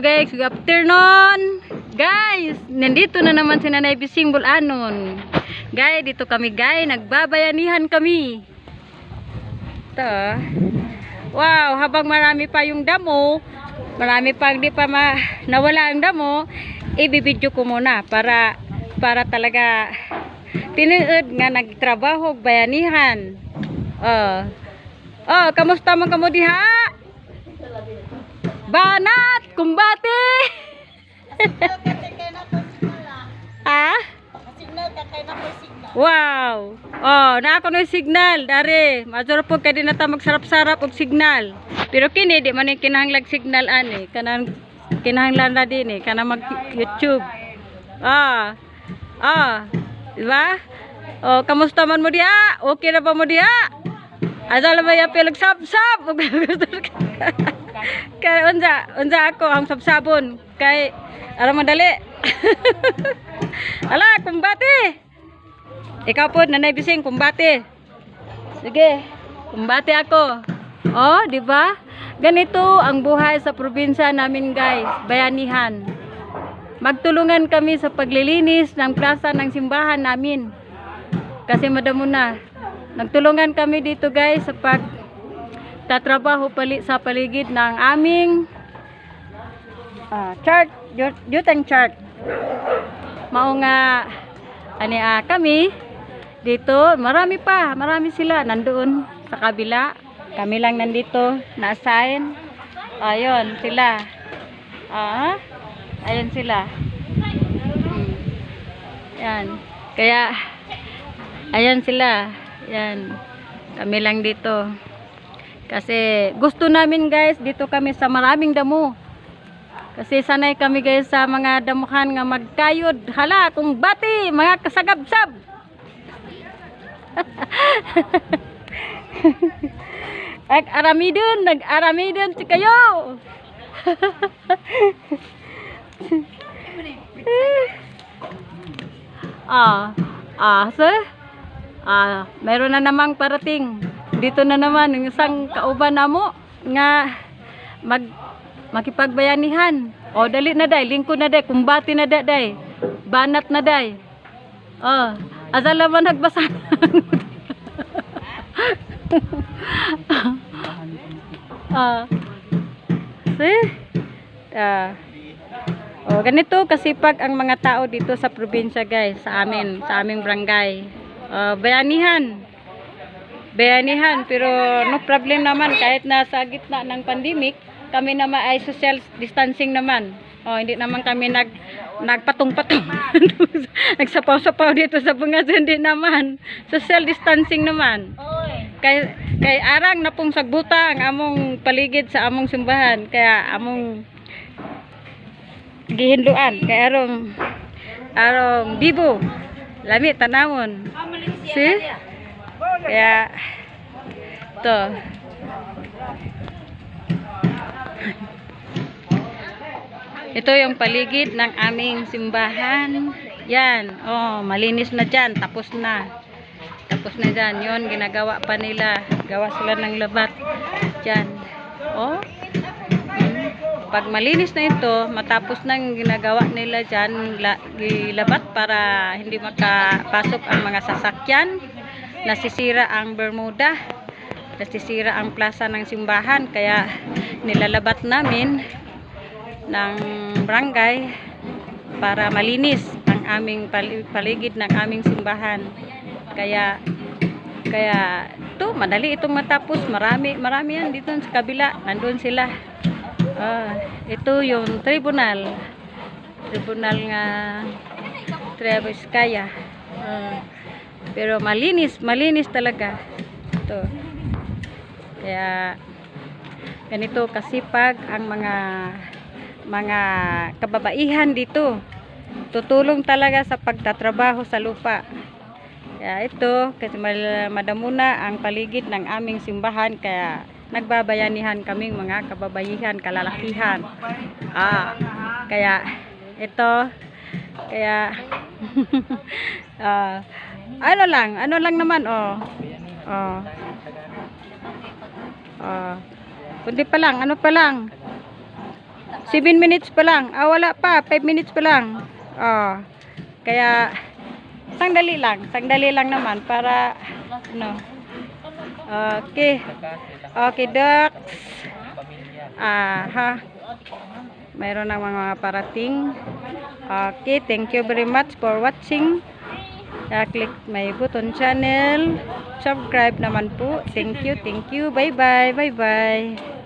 guys, good afternoon. Guys, nandito na naman si Nanay Bising Bulanon. Guys, dito kami guys, nagbabayanihan kami. Ito. Wow, habang marami pa yung damo, marami pa hindi pa nawala ang damo, ibibidyo ko muna para talaga tinuod nga nagtrabaho bayanihan. Kamusta man kamo diha? Banat, kumbate. Ah? Wow. Na ako no signal dari. Major po kay dinata magsarap-sarap og signal. Pero kini di man kinahanglag signal ani, kanang kinahanglan na din kana mag YouTube. Diba? Kamusta man mo diha? Okay na ba mo diha? Adala ba ya pilag sab-sab? Kay unsa ako ang sabsabon kay ara madali. Ala, kumbate. Ikaw po, Nanay Bising, kumbate. Sige, kumbate ako. Di ba? Ganito ang buhay sa probinsya namin, guys. Bayanihan. Magtulungan kami sa paglilinis ng plaza ng simbahan namin. Kasi madamo na. Nagtulungan kami dito, guys, sa pagtatrabaho sa paligid ng aming church, Jutang Church. Mao nga kami dito, marami sila nandoon sa kabila. Kami lang nandito na-assign. Ayun sila. Ayun sila. Yan. Kaya ayan sila. Yan. Kami lang dito. Kasi gusto namin guys, dito kami sa maraming damo. Kasi sanay kami guys sa mga damuhan nga magkayod. Hala, kung bati, mga kasagabsab. Nag-aramidon si kayo. Meron na namang parating. Dito na naman yung isang kauban namo nga makipagbayanihan. Dali na day, lingko na day, kumbati na day, banat na day. Asal naman nagbasa. Ganito kasipag ang mga tao dito sa probinsya guys, sa aming barangay. Bayanihan, pero no problem naman kahit nasa gitna ng pandemic, kami naman ay social distancing naman. Hindi naman kami nagpatong-patong. Nagsapaw-sapaw dito sa bungas, hindi naman. Social distancing naman. Kay arang na pong sagbuta ang among paligid sa among simbahan. Kaya among gihinduan. Kaya arong bibo. Lami, tanawon. See? Kaya to. Ito yung paligid ng aming simbahan. Yan. Malinis na dyan. Tapos na dyan. Yun, ginagawa pa nila. Gawa sila ng labat. Dyan. Pag malinis na ito, matapos nang ginagawa nila dyan, gilabat para hindi makapasok ang mga sasakyan. Nasisira ang Bermuda. Nasisira ang plaza ng simbahan. Kaya nilalabat namin ng barangay para malinis ang aming paligid ng aming simbahan. Kaya madali itong matapos. Marami yan dito sa kabila. Nandun sila. Ito yung tribunal nga Treviskaya. Pero malinis talaga ito. Kaya ganito kasipag ang mga kababaihan dito. Tutulong talaga sa pagtatrabaho sa lupa. Kaya ito, kasi madamo na ang paligid ng aming simbahan, kaya nagbabayanihan kaming mga kababaihan, kalalakihan. Kaya ito, ano lang naman, kundi pa lang, ano pa lang. 7 minutes pa lang. Ah, wala pa. 5 minutes pa lang. Oh. Kaya, sandali lang naman para, ano. Okay. Okay, ducks. Ha. Mayroon ng mga parating. Okay, thank you very much for watching. Click my button channel. Subscribe naman po. Thank you. Bye-bye. Bye-bye.